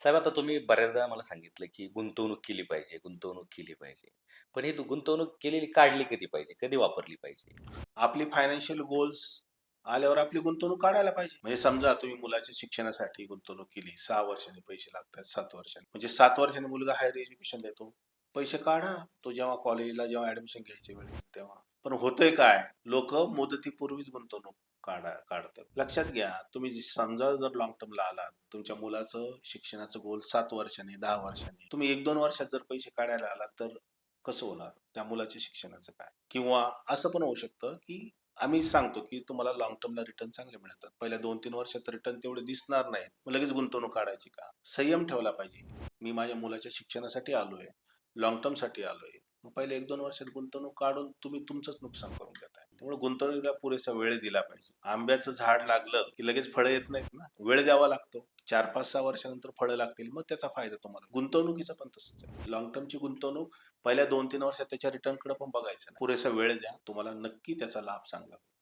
साहेब, आता तुम्ही बऱ्याचदा मला सांगितलं, की गुंतवणूक केली पाहिजे, गुंतवणूक केली पाहिजे. पण ही गुंतवणूक केलेली काढली कधी पाहिजे? कधी वापरली पाहिजे? आपली फायनान्शियल गोल्स आल्यावर आपली गुंतवणूक काढायला पाहिजे. म्हणजे समजा तुम्ही मुलाच्या शिक्षणासाठी गुंतवणूक केली, 6 वर्षांनी पैसे लागतात, 7 वर्षांनी, म्हणजे 7 वर्षांनी मुलगा हायर एज्युकेशन देतो, पैसे काढा. तो जेव्हा कॉलेजला जेव्हा ऍडमिशन घ्यायच्या वेळी तेव्हा. पण होतंय काय, लोक मुदतीपूर्वीच गुंतवणूक काढतात. लक्षात घ्या, तुम्ही समजा जर लॉंग टर्मला आलात, तुमच्या मुलाचं शिक्षणाचं गोल 7 वर्षांनी, 10 वर्षांनी, तुम्ही 1-2 वर्षात जर पैसे काढायला आलात तर कसं होणार त्या मुलाच्या शिक्षणाचं काय? किंवा असं पण होऊ शकतं की आम्ही सांगतो की तुम्हाला लॉंग टर्मला रिटर्न चांगले मिळतात, पहिल्या 2-3 वर्षात रिटर्न तेवढे दिसणार नाहीत, मग लगेच गुंतवणूक काढायची का? संयम ठेवला पाहिजे. मी माझ्या मुलाच्या शिक्षणासाठी आलोय, लॉंग टर्म साठी आलोय, मग पहिले 1-2 वर्षात गुंतवणूक काढून तुम्ही तुमचंच नुकसान करून घेताय. त्यामुळे गुंतवणुकीला पुरेसा वेळ दिला पाहिजे. आंब्याचं झाड लागलं की लगेच फळं येत नाहीत ना, वेळ द्यावा लागतो. 4-5-6 वर्षानंतर फळं लागतील, मग त्याचा फायदा तुम्हाला. गुंतवणुकीचं पण तसंच आहे. लॉंग टर्मची गुंतवणूक पहिल्या 2-3 वर्षात त्याच्या रिटर्नकडे पण बघायचं नाही. पुरेसा वेळ द्या, तुम्हाला नक्की त्याचा लाभ चांगला होईल.